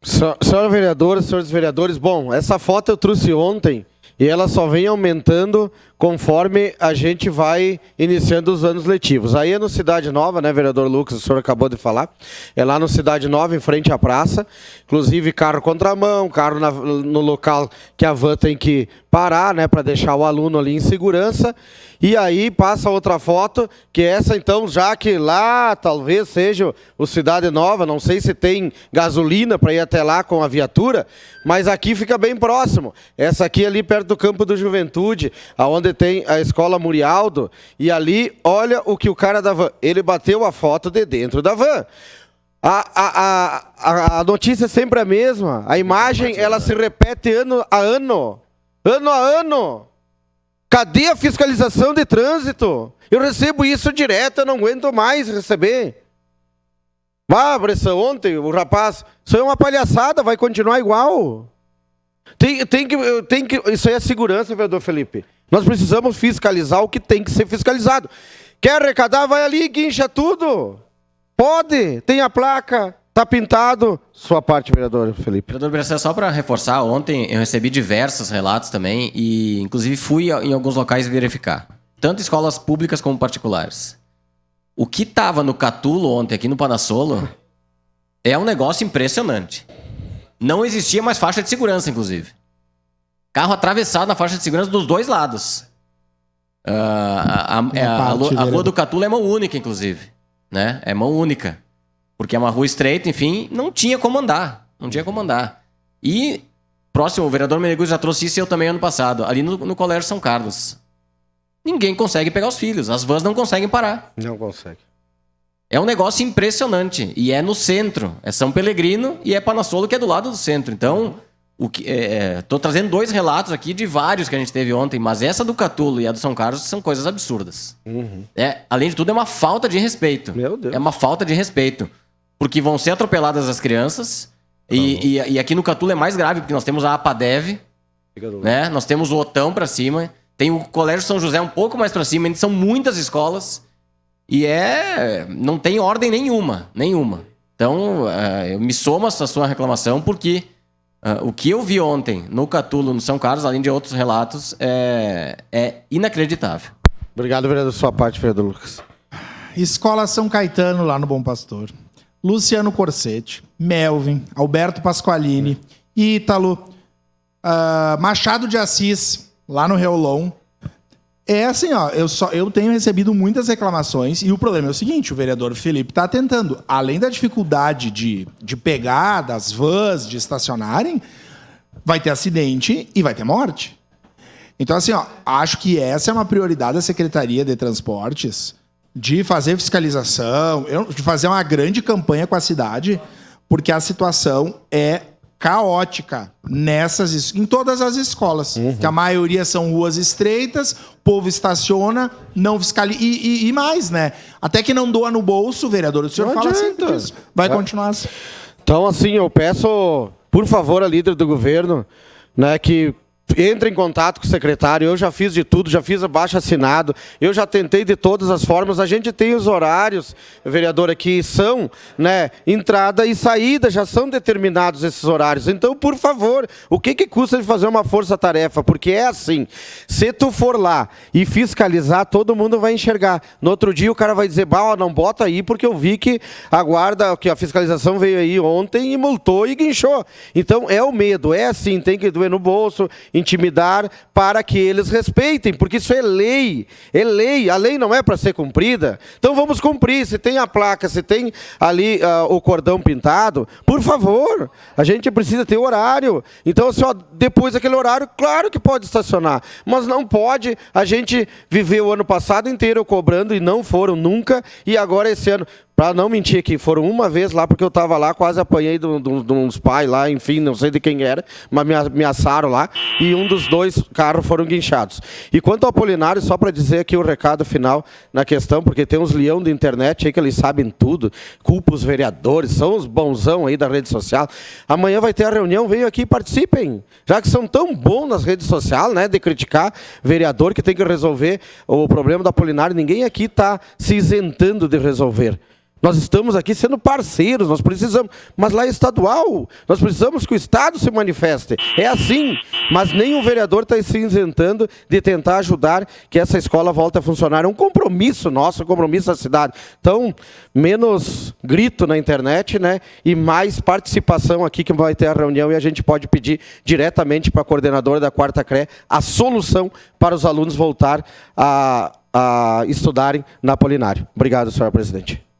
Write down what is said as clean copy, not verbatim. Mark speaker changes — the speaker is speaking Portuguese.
Speaker 1: Senhora vereadora, senhores vereadores, bom, essa foto eu trouxe ontem e ela só vem aumentando conforme a gente vai iniciando os anos letivos. Aí é no Cidade Nova, né, vereador Lucas, o senhor acabou de falar, é lá no Cidade Nova, em frente à praça, inclusive carro contramão, carro no local que a van tem que parar, né, para deixar o aluno ali em segurança. E aí passa outra foto, que essa então, já que lá talvez seja o Cidade Nova, não sei se tem gasolina para ir até lá com a viatura, mas aqui fica bem próximo. Essa aqui ali perto do Campo do Juventude, aonde tem a Escola Murialdo, e ali, olha o que o cara da van, ele bateu a foto de dentro da van. A notícia é sempre a mesma, a imagem ela se repete ano a ano. Ano a ano. Cadê a fiscalização de trânsito? Eu recebo isso direto, eu não aguento mais receber. Bressa, ontem o rapaz, isso é uma palhaçada, vai continuar igual. Isso aí é segurança, vereador Felipe. Nós precisamos fiscalizar o que tem que ser fiscalizado. Quer arrecadar, vai ali e guincha tudo. Pode, tem a placa, tá pintado. Sua parte, vereador Felipe.
Speaker 2: Vereador Bressa, só para reforçar, ontem eu recebi diversos relatos também e inclusive fui em alguns locais verificar. Tanto escolas públicas como particulares. O que estava no Catulo ontem aqui no Panassolo é um negócio impressionante. Não existia mais faixa de segurança, inclusive. Carro atravessado na faixa de segurança dos dois lados. A rua do Catulo é mão única, inclusive. Né? É mão única. Porque é uma rua estreita, enfim, não tinha como andar. Não tinha como andar. E, próximo, o vereador Meneguzzi já trouxe isso eu também ano passado, ali no Colégio São Carlos. Ninguém consegue pegar os filhos, as vans não conseguem parar.
Speaker 1: Não consegue.
Speaker 2: É um negócio impressionante. E é no centro. É São Pelegrino e é Panassolo, que é do lado do centro. Então, tô trazendo 2 relatos aqui de vários que a gente teve ontem, mas essa do Catulo e a do São Carlos são coisas absurdas. Uhum. Além de tudo, é uma falta de respeito. Meu Deus. É uma falta de respeito. Porque vão ser atropeladas as crianças. E aqui no Catulo é mais grave, porque nós temos a APADEV, né? Nós temos o Otão para cima. Tem o Colégio São José um pouco mais para cima. São muitas escolas. E não tem ordem nenhuma. Então, eu me somo a sua reclamação, porque o que eu vi ontem no Catulo, no São Carlos, além de outros relatos, é inacreditável.
Speaker 1: Obrigado, vereador. Sua parte, vereador Lucas.
Speaker 3: Escola São Caetano, lá no Bom Pastor. Luciano Corsetti, Melvin, Alberto Pasqualini, Ítalo, Machado de Assis, lá no Reolon. É assim, ó, eu tenho recebido muitas reclamações e o problema é o seguinte, o vereador Felipe está tentando, além da dificuldade de pegar das vans, de estacionarem, vai ter acidente e vai ter morte. Então, assim, ó, acho que essa é uma prioridade da Secretaria de Transportes, de fazer fiscalização, de fazer uma grande campanha com a cidade, porque a situação é caótica em todas as escolas. Uhum. Que a maioria são ruas estreitas, o povo estaciona, não fiscaliza. E mais, né? Até que não doa no bolso, vereador, o senhor não fala assim, vai continuar assim.
Speaker 1: Então, assim, eu peço, por favor, a líder do governo, né, que entre em contato com o secretário. Eu já fiz de tudo, já fiz abaixo assinado, eu já tentei de todas as formas. A gente tem os horários, vereador, aqui são, né, entrada e saída, já são determinados esses horários. Então, por favor, o que custa de fazer uma força-tarefa? Porque é assim, se tu for lá e fiscalizar, todo mundo vai enxergar. No outro dia o cara vai dizer, não bota aí, porque eu vi que a fiscalização veio aí ontem e multou e guinchou. Então, é o medo, é assim, tem que doer no bolso, intimidar para que eles respeitem, porque isso é lei, a lei não é para ser cumprida, então vamos cumprir. Se tem a placa, se tem ali o cordão pintado, por favor, a gente precisa ter horário. Então, assim, depois daquele horário, claro que pode estacionar, mas não pode a gente viver o ano passado inteiro cobrando e não foram nunca, e agora esse ano... Para não mentir aqui, foram uma vez lá, porque eu estava lá, quase apanhei de uns pais lá, enfim, não sei de quem era, mas me ameaçaram lá, e um dos 2 carros foram guinchados. E quanto ao Apolinário, só para dizer aqui o recado final na questão, porque tem uns leão da internet aí que eles sabem tudo, culpa os vereadores, são os bonzão aí da rede social. Amanhã vai ter a reunião, venham aqui e participem, já que são tão bons nas redes sociais, né, de criticar vereador que tem que resolver o problema do Apolinário. Ninguém aqui está se isentando de resolver. Nós estamos aqui sendo parceiros, nós precisamos, mas lá é estadual, nós precisamos que o Estado se manifeste. É assim, mas nenhum vereador está se isentando de tentar ajudar que essa escola volte a funcionar. É um compromisso nosso, um compromisso da cidade. Então, menos grito na internet, né? E mais participação aqui, que vai ter a reunião e a gente pode pedir diretamente para a coordenadora da 4ª CRE a solução para os alunos voltar a estudarem na Apolinário. Obrigado, senhora presidente.